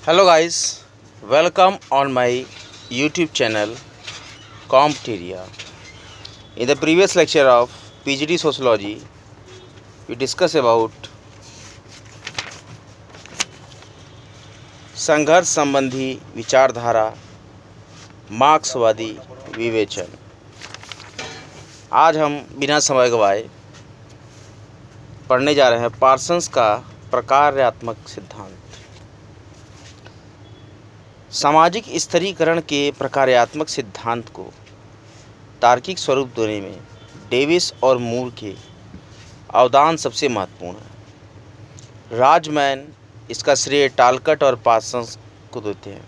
Hello guys, welcome on my YouTube channel Compteria. In the previous lecture of PGD Sociology, we discussed about संघर्ष संबंधी विचारधारा मार्क्सवादी विवेचन। आज हम बिना समय गवाए पढ़ने जा रहे हैं पार्सन्स का प्रकार्यात्मक सिद्धांत। सामाजिक स्तरीकरण के प्रकार्यात्मक सिद्धांत को तार्किक स्वरूप देने में डेविस और मूर के अवदान सबसे महत्वपूर्ण है। राजमैन इसका श्रेय टालकट और पार्सन्स को देते हैं।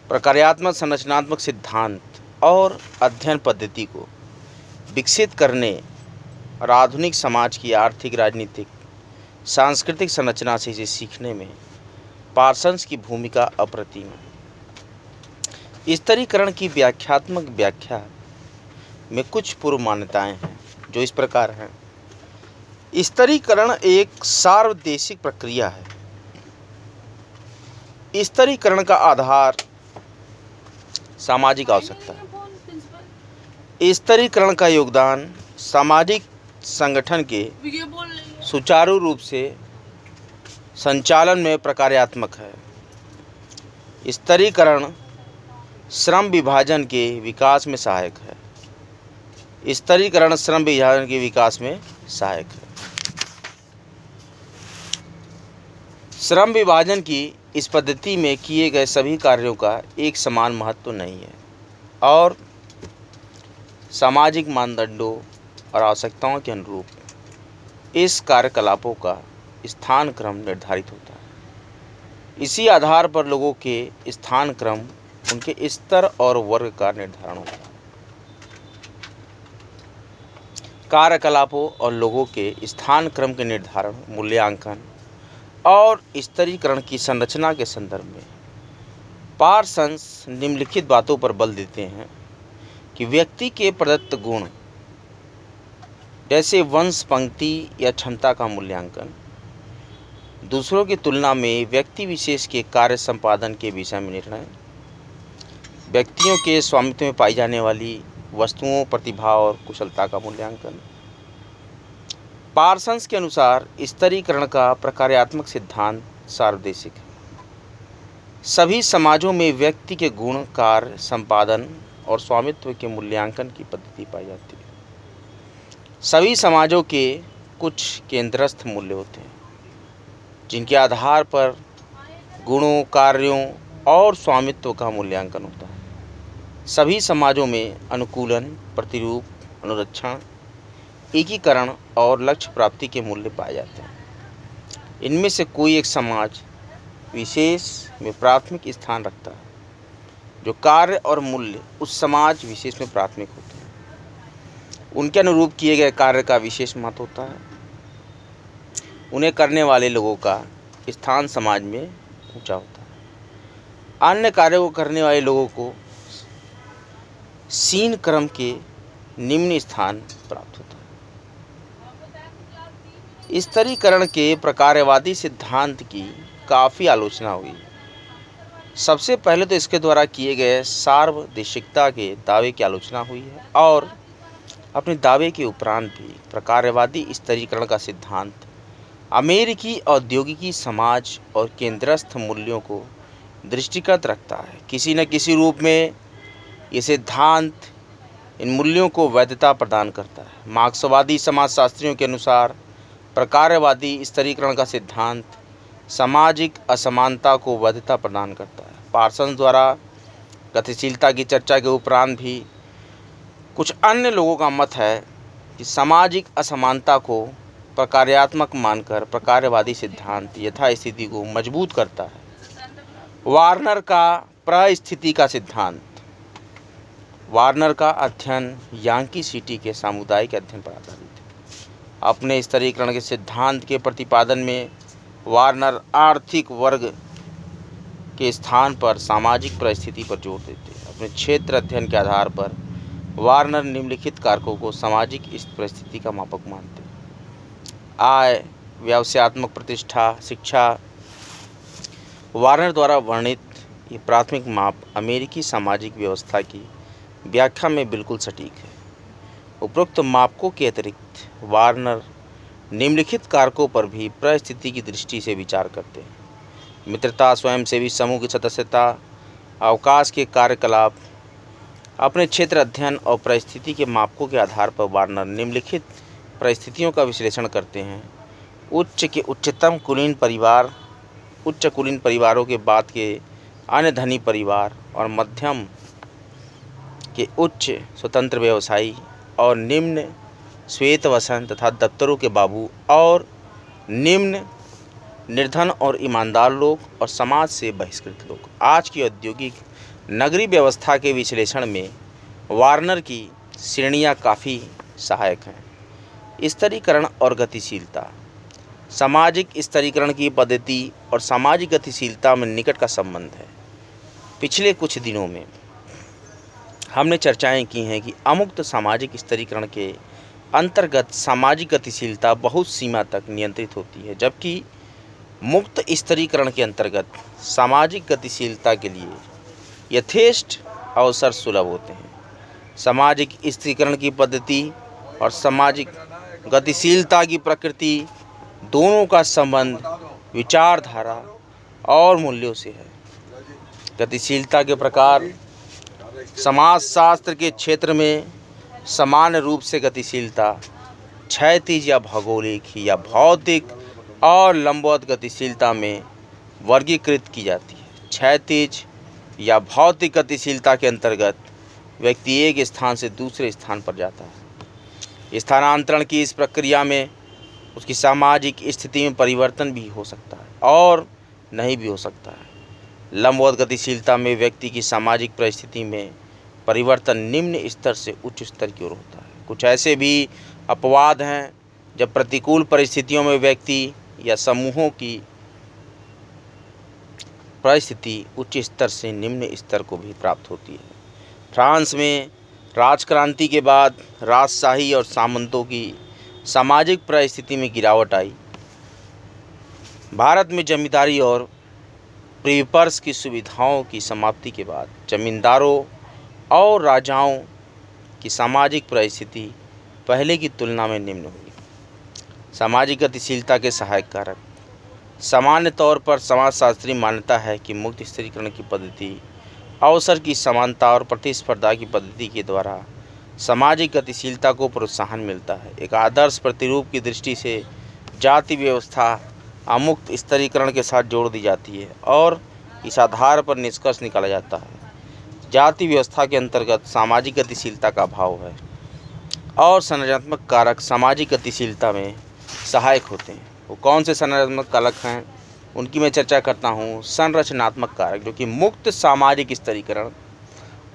प्रकार्यात्मक संरचनात्मक सिद्धांत और अध्ययन पद्धति को विकसित करने और आधुनिक समाज की आर्थिक, राजनीतिक, सांस्कृतिक संरचना से इसे सीखने में पार्सन्स की भूमिका अप्रतिम है। स्तरीकरण की व्याख्यात्मक व्याख्या में कुछ पूर्व मान्यताएं हैं जो इस प्रकार हैं। स्तरीकरण एक सार्वदेशिक प्रक्रिया है। स्तरीकरण का आधार सामाजिक आवश्यकता है। स्तरीकरण का योगदान सामाजिक संगठन के सुचारू रूप से संचालन में प्रकार्यात्मक है। स्तरीकरण श्रम विभाजन के विकास में सहायक है। स्तरीकरण श्रम विभाजन के विकास में सहायक है। श्रम विभाजन की इस पद्धति में किए गए सभी कार्यों का एक समान महत्व नहीं है और सामाजिक मानदंडों और आवश्यकताओं के अनुरूप इस कार्यकलापों का स्थान क्रम निर्धारित होता है। इसी आधार पर लोगों के स्थान क्रम, उनके स्तर और वर्ग का निर्धारण होता है। कार्यकलापों और लोगों के स्थान क्रम के निर्धारण, मूल्यांकन और स्तरीकरण की संरचना के संदर्भ में पार्सन्स निम्नलिखित बातों पर बल देते हैं कि व्यक्ति के प्रदत्त गुण जैसे वंश, पंक्ति या क्षमता का मूल्यांकन दूसरों की तुलना में व्यक्ति विशेष के कार्य संपादन के विषय में निर्णय, व्यक्तियों के स्वामित्व में पाई जाने वाली वस्तुओं, प्रतिभा और कुशलता का मूल्यांकन। पार्सन्स के अनुसार स्तरीकरण का प्रकार्यात्मक सिद्धांत सार्वदेशिक है। सभी समाजों में व्यक्ति के गुण, कार्य संपादन और स्वामित्व के मूल्यांकन की पद्धति पाई जाती है। सभी समाजों के कुछ केंद्रस्थ मूल्य होते हैं जिनके आधार पर गुणों, कार्यों और स्वामित्व का मूल्यांकन होता है। सभी समाजों में अनुकूलन, प्रतिरूप, अनुरक्षण, एकीकरण और लक्ष्य प्राप्ति के मूल्य पाए जाते हैं। इनमें से कोई एक समाज विशेष में प्राथमिक स्थान रखता है। जो कार्य और मूल्य उस समाज विशेष में प्राथमिक होते हैं, उनके अनुरूप किए गए कार्य का विशेष महत्व होता है। उन्हें करने वाले लोगों का स्थान समाज में ऊंचा होता है। अन्य कार्यों को करने वाले लोगों को सीन क्रम के निम्न स्थान प्राप्त होता है। स्तरीकरण के प्रकार्यवादी सिद्धांत की काफ़ी आलोचना हुई। सबसे पहले तो इसके द्वारा किए गए सार्वदेशिकता के दावे की आलोचना हुई है और अपने दावे के उपरांत भी प्रकार्यवादी स्तरीकरण का सिद्धांत अमेरिकी औद्योगिकी समाज और केंद्रस्थ मूल्यों को दृष्टिगत रखता है। किसी न किसी रूप में ये सिद्धांत इन मूल्यों को वैधता प्रदान करता है। मार्क्सवादी समाजशास्त्रियों के अनुसार प्रकार्यवादी स्तरीकरण का सिद्धांत सामाजिक असमानता को वैधता प्रदान करता है। पार्सन्स द्वारा गतिशीलता की चर्चा के उपरांत भी कुछ अन्य लोगों का मत है कि सामाजिक असमानता को प्रकार्यात्मक मानकर प्रकार्यवादी सिद्धांत यथास्थिति को मजबूत करता है। वार्नर का परिस्थिति का सिद्धांत। वार्नर का अध्ययन यांकी सिटी के सामुदायिक अध्ययन पर आधारित है। अपने स्तरीकरण के सिद्धांत के प्रतिपादन में वार्नर आर्थिक वर्ग के स्थान पर सामाजिक परिस्थिति पर जोर देते हैं। अपने क्षेत्र अध्ययन के आधार पर वार्नर निम्नलिखित कारकों को सामाजिक इस परिस्थिति का मापक मानते हैं: आय, व्यवसायत्मक प्रतिष्ठा, शिक्षा, वार्नर द्वारा वर्णित ये प्राथमिक माप अमेरिकी सामाजिक व्यवस्था की व्याख्या में बिल्कुल सटीक है। उपरोक्त मापकों के अतिरिक्त वार्नर निम्नलिखित कारकों पर भी परिस्थिति की दृष्टि से विचार करते हैं: मित्रता, स्वयंसेवी समूह की सदस्यता, अवकाश के कार्यकलाप। अपने क्षेत्र अध्ययन और परिस्थिति के मापकों के आधार पर वार्नर निम्नलिखित परिस्थितियों का विश्लेषण करते हैं: उच्च के उच्चतम कुलीन परिवार, उच्च कुलीन परिवारों के बाद के अन्य धनी परिवार, और मध्यम के उच्च स्वतंत्र व्यवसायी और निम्न श्वेतवसन तथा दफ्तरों के बाबू, और निम्न निर्धन और ईमानदार लोग और समाज से बहिष्कृत लोग। आज की औद्योगिक नगरीय व्यवस्था के विश्लेषण में वार्नर की श्रेणियां काफ़ी सहायक हैं। स्तरीकरण और गतिशीलता। सामाजिक स्तरीकरण की पद्धति और सामाजिक गतिशीलता में निकट का संबंध है। पिछले कुछ दिनों में हमने चर्चाएं की हैं कि अमुक्त सामाजिक स्तरीकरण के अंतर्गत सामाजिक गतिशीलता बहुत सीमा तक नियंत्रित होती है, जबकि मुक्त स्तरीकरण के अंतर्गत सामाजिक गतिशीलता के लिए यथेष्ट अवसर सुलभ होते हैं। सामाजिक स्तरीकरण की पद्धति और सामाजिक गतिशीलता की प्रकृति दोनों का संबंध विचारधारा और मूल्यों से है। गतिशीलता के प्रकार। समाजशास्त्र के क्षेत्र में समान रूप से गतिशीलता क्षैतिज या भौगोलिक या भौतिक और लंबवत गतिशीलता में वर्गीकृत की जाती है। क्षैतिज या भौतिक गतिशीलता के अंतर्गत व्यक्ति एक स्थान से दूसरे स्थान पर जाता है। स्थानांतरण की इस प्रक्रिया में उसकी सामाजिक स्थिति में परिवर्तन भी हो सकता है और नहीं भी हो सकता है। लंबवत गतिशीलता में व्यक्ति की सामाजिक परिस्थिति में परिवर्तन निम्न स्तर से उच्च स्तर की ओर होता है। कुछ ऐसे भी अपवाद हैं जब प्रतिकूल परिस्थितियों में व्यक्ति या समूहों की परिस्थिति उच्च स्तर से निम्न स्तर को भी प्राप्त होती है। फ्रांस में राजक्रांति के बाद राजशाही और सामंतों की सामाजिक परिस्थिति में गिरावट आई। भारत में जमींदारी और प्रीपर्स की सुविधाओं की समाप्ति के बाद जमींदारों और राजाओं की सामाजिक परिस्थिति पहले की तुलना में निम्न हुई। सामाजिक गतिशीलता के सहायक कारक। सामान्य तौर पर समाजशास्त्री मान्यता है कि मुक्त स्तरीकरण की पद्धति अवसर की समानता और प्रतिस्पर्धा की पद्धति के द्वारा सामाजिक गतिशीलता को प्रोत्साहन मिलता है। एक आदर्श प्रतिरूप की दृष्टि से जाति व्यवस्था अमुक्त स्तरीकरण के साथ जोड़ दी जाती है और इस आधार पर निष्कर्ष निकाला जाता है जाति व्यवस्था के अंतर्गत सामाजिक गतिशीलता का अभाव है और संरचनात्मक कारक सामाजिक गतिशीलता में सहायक होते हैं। वो कौन से संरचनात्मक कारक हैं उनकी मैं चर्चा करता हूँ। संरचनात्मक कारक जो कि मुक्त सामाजिक स्तरीकरण,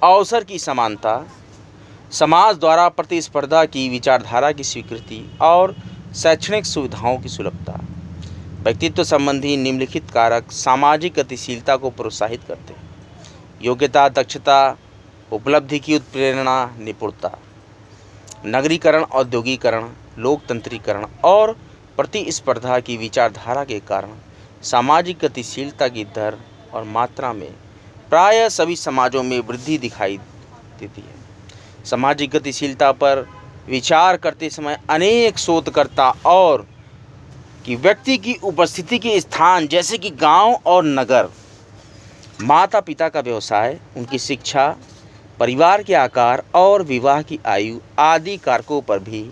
अवसर की समानता, समाज द्वारा प्रतिस्पर्धा की विचारधारा की स्वीकृति और शैक्षणिक सुविधाओं की सुलभता। व्यक्तित्व संबंधी निम्नलिखित कारक सामाजिक गतिशीलता को प्रोत्साहित करते हैं: योग्यता, दक्षता, उपलब्धि की उत्प्रेरणा, निपुणता। नगरीकरण, औद्योगिकरण, लोकतंत्रीकरण और प्रतिस्पर्धा की विचारधारा के कारण सामाजिक गतिशीलता की दर और मात्रा में प्रायः सभी समाजों में वृद्धि दिखाई देती है। सामाजिक गतिशीलता पर विचार करते समय अनेक शोधकर्ता और कि व्यक्ति की उपस्थिति के स्थान जैसे कि गांव और नगर, माता पिता का व्यवसाय, उनकी शिक्षा, परिवार के आकार और विवाह की आयु आदि कारकों पर भी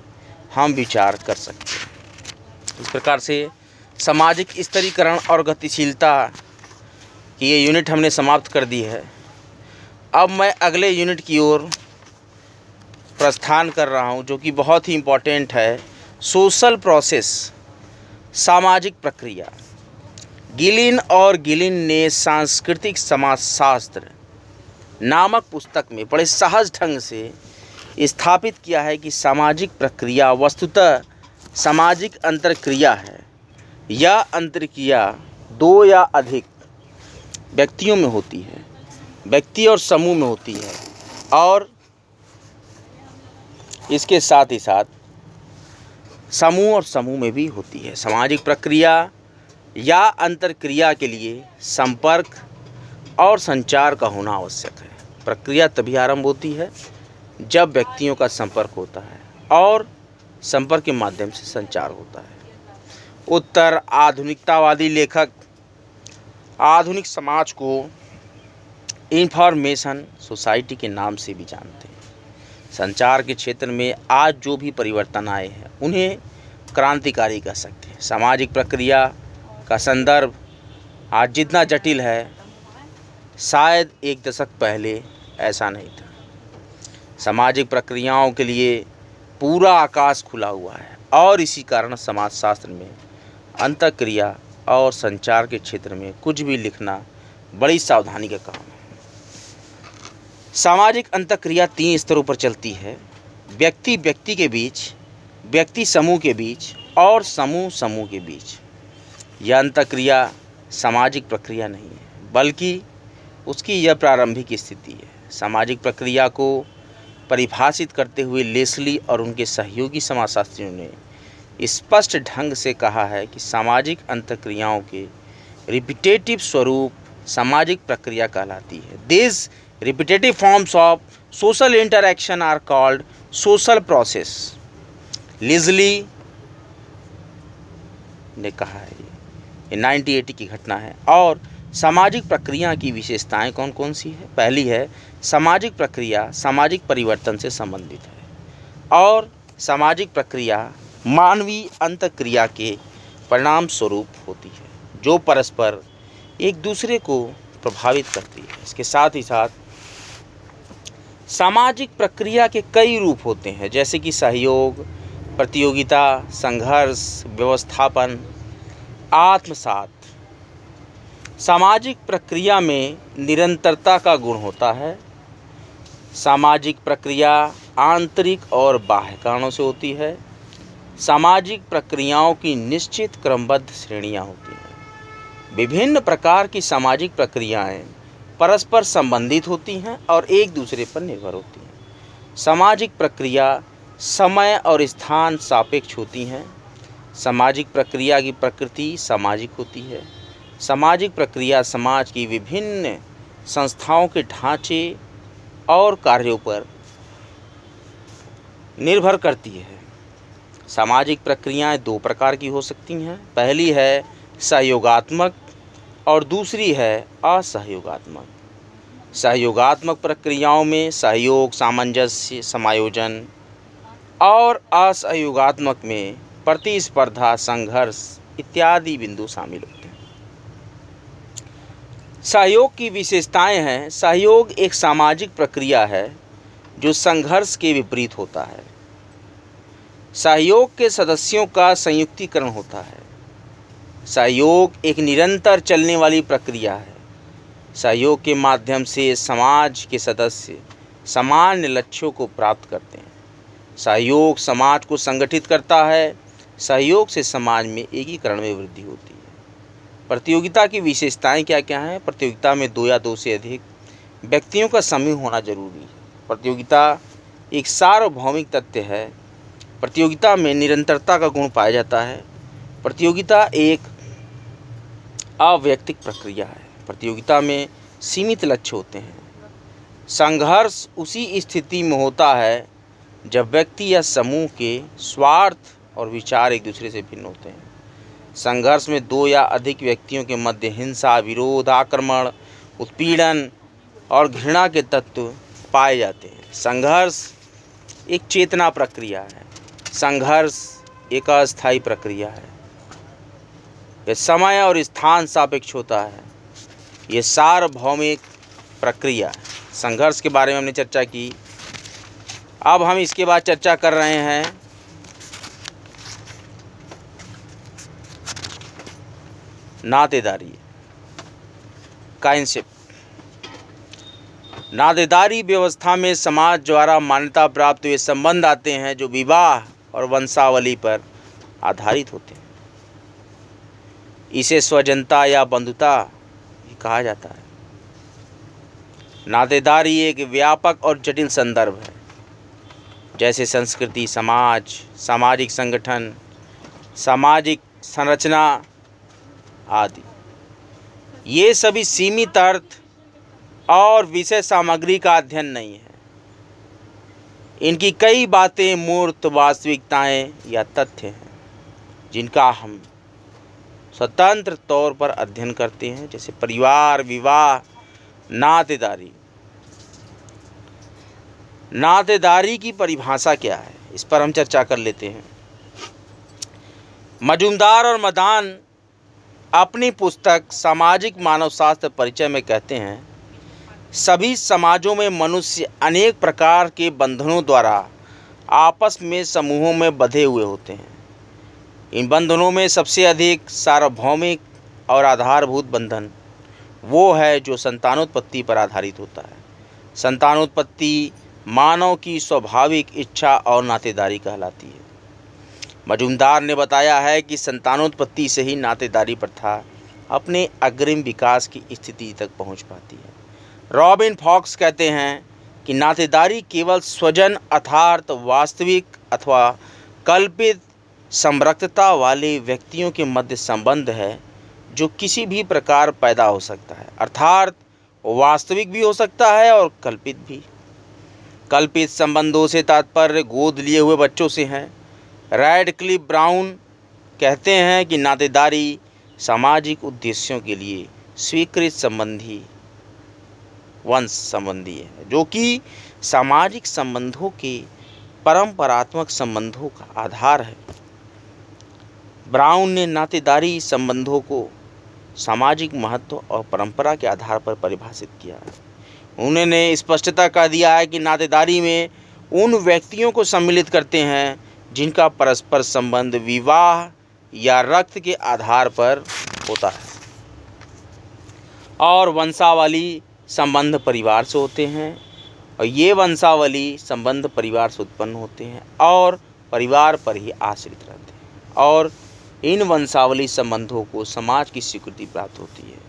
हम विचार कर सकते हैं। इस प्रकार से सामाजिक स्तरीकरण और गतिशीलता की ये यूनिट हमने समाप्त कर दी है। अब मैं अगले यूनिट की ओर प्रस्थान कर रहा हूँ जो कि बहुत ही इम्पोर्टेंट है। सोशल प्रोसेस, सामाजिक प्रक्रिया। गिलिन और गिलिन ने सांस्कृतिक समाजशास्त्र नामक पुस्तक में बड़े सहज ढंग से स्थापित किया है कि सामाजिक प्रक्रिया वस्तुतः सामाजिक अंतरक्रिया है। यह अंतरक्रिया दो या अधिक व्यक्तियों में होती है, व्यक्ति और समूह में होती है और इसके साथ ही साथ समूह और समूह में भी होती है। सामाजिक प्रक्रिया या अंतरक्रिया के लिए संपर्क और संचार का होना आवश्यक है। प्रक्रिया तभी आरंभ होती है जब व्यक्तियों का संपर्क होता है और संपर्क के माध्यम से संचार होता है। उत्तर आधुनिकतावादी लेखक आधुनिक समाज को इंफॉर्मेशन सोसाइटी के नाम से भी जानते हैं। संचार के क्षेत्र में आज जो भी परिवर्तन आए हैं उन्हें क्रांतिकारी कह सकते हैं। सामाजिक प्रक्रिया का संदर्भ आज जितना जटिल है, शायद एक दशक पहले ऐसा नहीं था। सामाजिक प्रक्रियाओं के लिए पूरा आकाश खुला हुआ है और इसी कारण समाजशास्त्र में अंतःक्रिया और संचार के क्षेत्र में कुछ भी लिखना बड़ी सावधानी का काम है। सामाजिक अंतःक्रिया 3 स्तरों पर चलती है: व्यक्ति व्यक्ति के बीच, व्यक्ति समूह के बीच और समूह समूह के बीच। यह अंतःक्रिया सामाजिक प्रक्रिया नहीं है, बल्कि उसकी यह प्रारंभिक स्थिति है। सामाजिक प्रक्रिया को परिभाषित करते हुए लेस्ली और उनके सहयोगी समाजशास्त्रियों ने स्पष्ट ढंग से कहा है कि सामाजिक अंतःक्रियाओं के रिपीटेटिव स्वरूप सामाजिक प्रक्रिया कहलाती है। This repetitive forms of social interaction are called social process. Leslie ने कहा है, ये 1980 की घटना है। और सामाजिक प्रक्रिया की विशेषताएं कौन कौन सी है? पहली है, सामाजिक प्रक्रिया सामाजिक परिवर्तन से संबंधित है और सामाजिक प्रक्रिया मानवीय अंतःक्रिया के परिणाम स्वरूप होती है जो परस्पर एक दूसरे को प्रभावित करती है। इसके साथ ही साथ सामाजिक प्रक्रिया के कई रूप होते हैं, जैसे कि सहयोग, प्रतियोगिता, संघर्ष, व्यवस्थापन, आत्मसात। सामाजिक प्रक्रिया में निरंतरता का गुण होता है। सामाजिक प्रक्रिया आंतरिक और बाह्य कारणों से होती है। सामाजिक प्रक्रियाओं की निश्चित क्रमबद्ध श्रेणियां होती हैं। विभिन्न प्रकार की सामाजिक प्रक्रियाएं परस्पर संबंधित होती हैं और एक दूसरे पर निर्भर होती हैं। सामाजिक प्रक्रिया समय और स्थान सापेक्ष होती हैं। सामाजिक प्रक्रिया की प्रकृति सामाजिक होती है। सामाजिक प्रक्रिया समाज की विभिन्न संस्थाओं के ढांचे और कार्यों पर निर्भर करती है। सामाजिक प्रक्रियाएं 2 प्रकार की हो सकती हैं। पहली है सहयोगात्मक और दूसरी है असहयोगात्मक। सहयोगात्मक प्रक्रियाओं में सहयोग, सामंजस्य, समायोजन और असहयोगात्मक में प्रतिस्पर्धा, संघर्ष इत्यादि बिंदु शामिल होते हैं। सहयोग की विशेषताएं हैं। सहयोग एक सामाजिक प्रक्रिया है जो संघर्ष के विपरीत होता है। सहयोग के सदस्यों का संयुक्तिकरण होता है। सहयोग एक निरंतर चलने वाली प्रक्रिया है। सहयोग के माध्यम से समाज के सदस्य सामान्य लक्ष्यों को प्राप्त करते हैं। सहयोग समाज को संगठित करता है। सहयोग से समाज में एकीकरण में वृद्धि होती है। प्रतियोगिता की विशेषताएं क्या क्या हैं? प्रतियोगिता में 2 या 2 से अधिक व्यक्तियों का समूह होना जरूरी है। प्रतियोगिता एक सार्वभौमिक तथ्य है। प्रतियोगिता में निरंतरता का गुण पाया जाता है। प्रतियोगिता एक अवैयक्तिक प्रक्रिया है। प्रतियोगिता में सीमित लक्ष्य होते हैं। संघर्ष उसी स्थिति में होता है जब व्यक्ति या समूह के स्वार्थ और विचार एक दूसरे से भिन्न होते हैं। संघर्ष में 2 या अधिक व्यक्तियों के मध्य हिंसा, विरोध, आक्रमण, उत्पीड़न और घृणा के तत्व पाए जाते हैं। संघर्ष एक चेतना प्रक्रिया है। संघर्ष एक अस्थायी प्रक्रिया है। यह समय और स्थान सापेक्ष होता है। यह सार्वभौमिक प्रक्रिया है। संघर्ष के बारे में हमने चर्चा की। अब हम इसके बाद चर्चा कर रहे हैं नातेदारी, काइनशिप। नातेदारी व्यवस्था में समाज द्वारा मान्यता प्राप्त हुए संबंध आते हैं जो विवाह और वंशावली पर आधारित होते हैं। इसे स्वजनता या बंधुता भी कहा जाता है। नातेदारी एक व्यापक और जटिल संदर्भ है, जैसे संस्कृति, समाज, सामाजिक संगठन, सामाजिक संरचना आदि। ये सभी सीमित अर्थ और विषय सामग्री का अध्ययन नहीं है। इनकी कई बातें मूर्त वास्तविकताएं या तथ्य हैं जिनका हम स्वतंत्र तौर पर अध्ययन करते हैं, जैसे परिवार, विवाह, नातेदारी। नातेदारी की परिभाषा क्या है, इस पर हम चर्चा कर लेते हैं। मजूमदार और मदान अपनी पुस्तक सामाजिक मानवशास्त्र परिचय में कहते हैं, सभी समाजों में मनुष्य अनेक प्रकार के बंधनों द्वारा आपस में समूहों में बंधे हुए होते हैं। इन बंधनों में सबसे अधिक सार्वभौमिक और आधारभूत बंधन वो है जो संतानोत्पत्ति पर आधारित होता है। संतानोत्पत्ति मानव की स्वाभाविक इच्छा और नातेदारी कहलाती है। मजूमदार ने बताया है कि संतानोत्पत्ति से ही नातेदारी प्रथा अपने अग्रिम विकास की स्थिति तक पहुंच पाती है। रॉबिन फॉक्स कहते हैं कि नातेदारी केवल स्वजन अर्थात वास्तविक अथवा कल्पित समरसता वाले व्यक्तियों के मध्य संबंध है जो किसी भी प्रकार पैदा हो सकता है, अर्थात वास्तविक भी हो सकता है और कल्पित भी। कल्पित संबंधों से तात्पर्य गोद लिए हुए बच्चों से हैं। रैडक्लिफ ब्राउन कहते हैं कि नातेदारी सामाजिक उद्देश्यों के लिए स्वीकृत संबंधी वंश संबंधी है, जो कि सामाजिक संबंधों के परंपरात्मक संबंधों का आधार है। ब्राउन ने नातेदारी संबंधों को सामाजिक महत्व और परंपरा के आधार पर परिभाषित किया है। उन्होंने स्पष्टता कर दिया है कि नातेदारी में उन व्यक्तियों को सम्मिलित करते हैं जिनका परस्पर संबंध विवाह या रक्त के आधार पर होता है, और वंशावली संबंध परिवार से होते हैं, और ये वंशावली संबंध परिवार से उत्पन्न होते हैं और परिवार पर ही आश्रित रहते हैं, और इन वंशावली संबंधों को समाज की स्वीकृति प्राप्त होती है।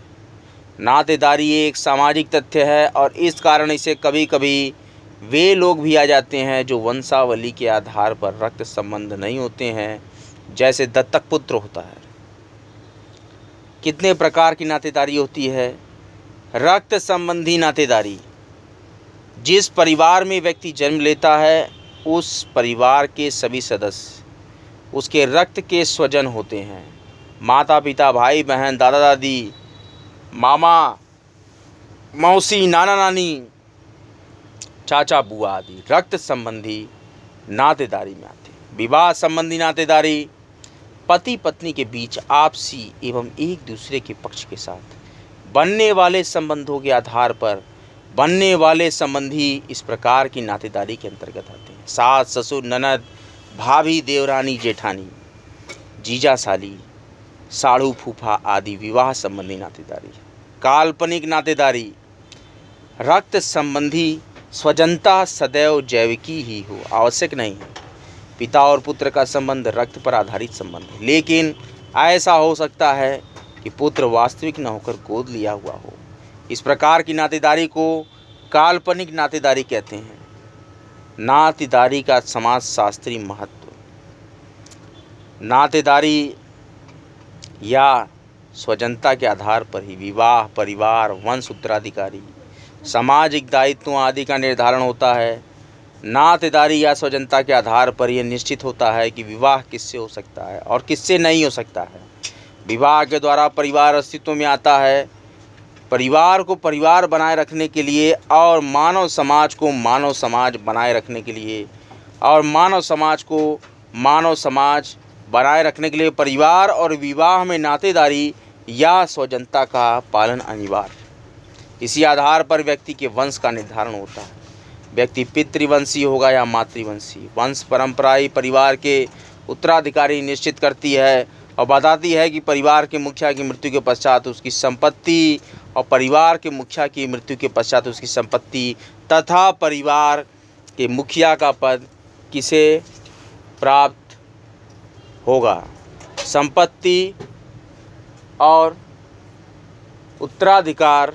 नातेदारी एक सामाजिक तथ्य है और इस कारण इसे कभी कभी वे लोग भी आ जाते हैं जो वंशावली के आधार पर रक्त संबंध नहीं होते हैं, जैसे दत्तक पुत्र होता है। कितने प्रकार की नातेदारी होती है? रक्त संबंधी नातेदारी, जिस परिवार में व्यक्ति जन्म लेता है उस परिवार के सभी सदस्य उसके रक्त के स्वजन होते हैं। माता पिता, भाई बहन, दादा दादी, मामा मौसी, नाना नानी, चाचा बुआ आदि रक्त संबंधी नातेदारी में आते हैं। विवाह संबंधी नातेदारी पति पत्नी के बीच आपसी एवं एक दूसरे के पक्ष के साथ बनने वाले संबंधों के आधार पर बनने वाले संबंधी इस प्रकार की नातेदारी के अंतर्गत आते हैं। सास, ससुर, ननद, भाभी, देवरानी, जेठानी, जीजा साली, साड़ू, फूफा आदि विवाह संबंधी नातेदारी। काल्पनिक नातेदारी, रक्त संबंधी स्वजनता सदैव जैविकी ही हो आवश्यक नहीं है। पिता और पुत्र का संबंध रक्त पर आधारित संबंध है, लेकिन ऐसा हो सकता है कि पुत्र वास्तविक न होकर गोद लिया हुआ हो। इस प्रकार की नातेदारी को काल्पनिक नातेदारी कहते हैं। नातेदारी का समाजशास्त्री महत्व। नातेदारी या स्वजनता के आधार पर ही विवाह, परिवार, वंश, उत्तराधिकारी, सामाजिक दायित्वों आदि का निर्धारण होता है। नातेदारी या स्वजनता के आधार पर यह निश्चित होता है कि विवाह किससे हो सकता है और किससे नहीं हो सकता है। विवाह के द्वारा परिवार अस्तित्व में आता है। परिवार को परिवार बनाए रखने के लिए और मानव समाज को मानव समाज बनाए रखने के लिए और मानव समाज को मानव समाज बनाए रखने के लिए परिवार और विवाह में नातेदारी या स्वजनता का पालन अनिवार्य। इसी आधार पर व्यक्ति के वंश का निर्धारण होता है। व्यक्ति पितृवंशी होगा या मातृवंशी। वंश परंपरा ही परिवार के उत्तराधिकारी निश्चित करती है और बताती है कि परिवार के मुखिया की मृत्यु के पश्चात उसकी संपत्ति और परिवार के मुखिया की मृत्यु के पश्चात उसकी संपत्ति तथा परिवार के मुखिया का पद किसे प्राप्त होगा। संपत्ति और उत्तराधिकार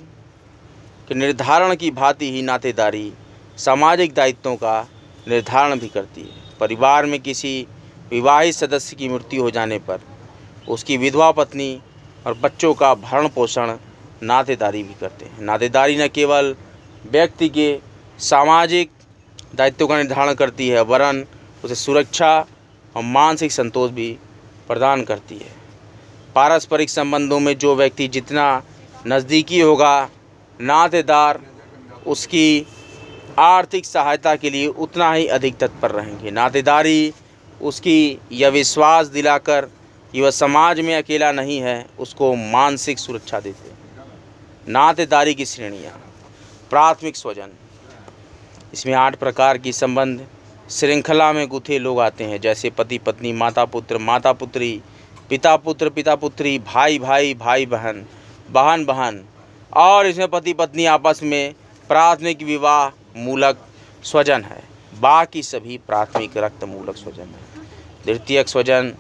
के निर्धारण की भांति ही नातेदारी सामाजिक दायित्वों का निर्धारण भी करती है। परिवार में किसी विवाहित सदस्य की मृत्यु हो जाने पर उसकी विधवा पत्नी और बच्चों का भरण पोषण नातेदारी भी करते हैं। नातेदारी न केवल व्यक्ति के सामाजिक दायित्वों का निर्धारण करती है वरन उसे सुरक्षा और मानसिक संतोष भी प्रदान करती है। पारस्परिक संबंधों में जो व्यक्ति जितना नज़दीकी होगा, नातेदार उसकी आर्थिक सहायता के लिए उतना ही अधिक तत्पर रहेंगे। नातेदारी उसकी यह विश्वास दिलाकर कि वह समाज में अकेला नहीं है, उसको मानसिक सुरक्षा देते हैं। नातेदारी की श्रेणियाँ। प्राथमिक स्वजन, इसमें 8 प्रकार की संबंध श्रृंखला में गुथे लोग आते हैं, जैसे पति पत्नी, माता पुत्र, माता पुत्री, पिता पुत्र, पिता पुत्री, भाई भाई, भाई बहन, बहन बहन। और इसमें पति पत्नी आपस में प्राथमिक विवाह मूलक स्वजन है, बाकी सभी प्राथमिक रक्त मूलक स्वजन है। द्वितीयक स्वजन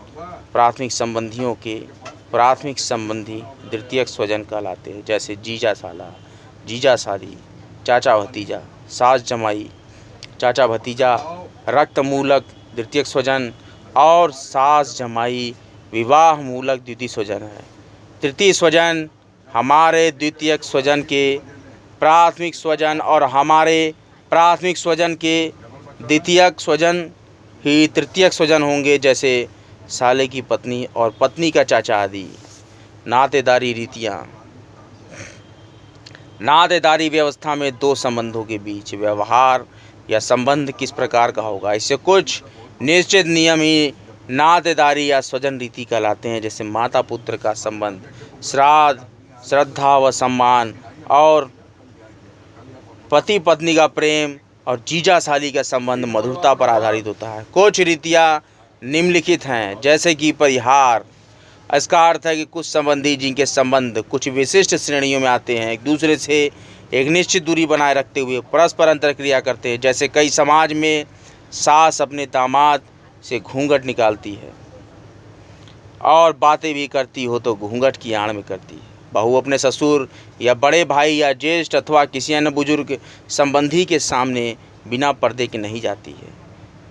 प्राथमिक संबंधियों के प्राथमिक संबंधी द्वितीयक स्वजन कहलाते हैं, जैसे जीजा साला, जीजा साली, चाचा भतीजा, सास जमाई, चाचा भतीजा रक्त मूलक द्वितीयक स्वजन और सास जमाई विवाह मूलक द्वितीय स्वजन है। तृतीय स्वजन हमारे द्वितीयक स्वजन के प्राथमिक स्वजन और हमारे प्राथमिक स्वजन के द्वितीयक स्वजन ही तृतीयक स्वजन होंगे, जैसे साले की पत्नी और पत्नी का चाचा आदि। नातेदारी रीतियाँ। नातेदारी व्यवस्था में 2 संबंधों के बीच व्यवहार या संबंध किस प्रकार का होगा, इससे कुछ निश्चित नियम ही नातेदारी या स्वजन रीति कहलाते हैं, जैसे माता पुत्र का संबंध श्राद्ध, श्रद्धा व सम्मान, और पति पत्नी का प्रेम और जीजा साली का संबंध मधुरता पर आधारित होता है। कुछ रीतियाँ निम्नलिखित हैं, जैसे कि परिहार। इसका अर्थ है कि कुछ संबंधी जिनके संबंध कुछ विशिष्ट श्रेणियों में आते हैं, एक दूसरे से एक निश्चित दूरी बनाए रखते हुए परस्पर अंतरक्रिया करते हैं। जैसे कई समाज में सास अपने दामाद से घूंघट निकालती है और बातें भी करती हो तो घूंघट की आड़ में करती है। बहू अपने ससुर या बड़े भाई या ज्येष्ठ अथवा किसी अन्य बुजुर्ग संबंधी के सामने बिना पर्दे के नहीं जाती है।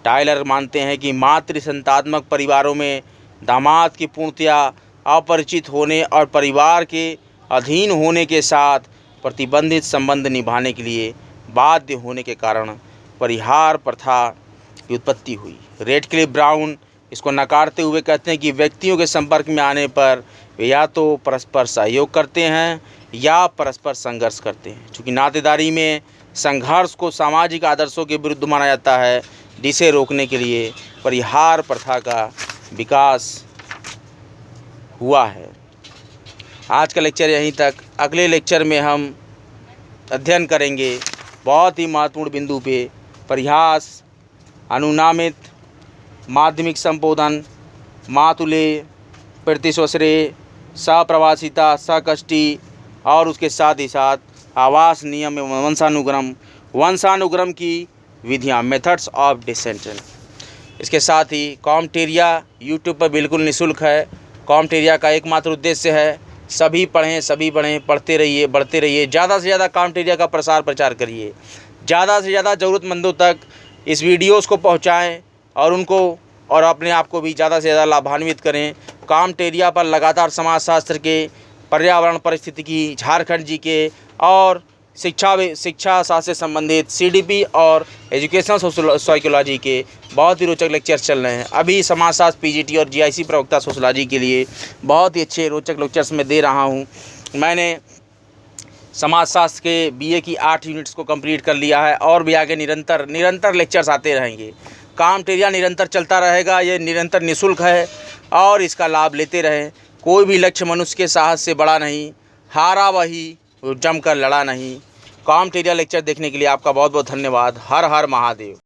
टायलर मानते हैं कि मातृ संतात्मक परिवारों में दामाद की पूर्णतया अपरिचित होने और परिवार के अधीन होने के साथ प्रतिबंधित संबंध निभाने के लिए बाध्य होने के कारण परिहार प्रथा की उत्पत्ति हुई। रेडक्लिफ ब्राउन इसको नकारते हुए कहते हैं कि व्यक्तियों के संपर्क में आने पर वे या तो परस्पर सहयोग करते हैं या परस्पर संघर्ष करते हैं। चूँकि नातेदारी में संघर्ष को सामाजिक आदर्शों के विरुद्ध माना जाता है, जिसे रोकने के लिए परिहार प्रथा का विकास हुआ है। आज का लेक्चर यहीं तक। अगले लेक्चर में हम अध्ययन करेंगे बहुत ही महत्वपूर्ण बिंदु पे परिहास, अनुनामित, माध्यमिक संबोधन, मातुले, प्रतिश्वसरे, सप्रवासिता, सकष्टी और उसके साथ ही साथ आवास नियम एवं वंशानुक्रम की विधियाँ, मेथड्स ऑफ डिसेंशन। इसके साथ ही कॉमटेरिया यूट्यूब पर बिल्कुल निःशुल्क है। कॉमटेरिया का एकमात्र उद्देश्य है सभी पढ़ें, सभी पढ़ें, पढ़ते रहिए, बढ़ते रहिए। ज़्यादा से ज़्यादा कॉमटेरिया का प्रसार प्रचार करिए, ज़्यादा से ज़्यादा ज़रूरतमंदों तक इस वीडियोज़ को पहुँचाएँ और उनको और अपने आप को भी ज़्यादा से ज़्यादा लाभान्वित करें। कॉमटेरिया पर लगातार समाजशास्त्र के, पर्यावरण परिस्थितिकी, झारखंड जी के और शिक्षा शास्त्र से संबंधित CDP और एजुकेशनल साइकोलॉजी के बहुत ही रोचक लेक्चर चल रहे हैं। अभी समाजशास्त्र PGT और GIC प्रवक्ता सोशलॉजी के लिए बहुत ही अच्छे रोचक लेक्चर्स मैं दे रहा हूं। मैंने समाजशास्त्र के BA की 8 यूनिट्स को कंप्लीट कर लिया है और भी आगे निरंतर लेक्चर्स आते रहेंगे। कॉमटेरिया निरंतर चलता रहेगा, ये निरंतर निःशुल्क है और इसका लाभ लेते रहें। कोई भी लक्ष्य मनुष्य के साहस से बड़ा नहीं, हारा वही जमकर लड़ा नहीं। कॉमटेरिया लेक्चर देखने के लिए आपका बहुत बहुत धन्यवाद। हर हर महादेव।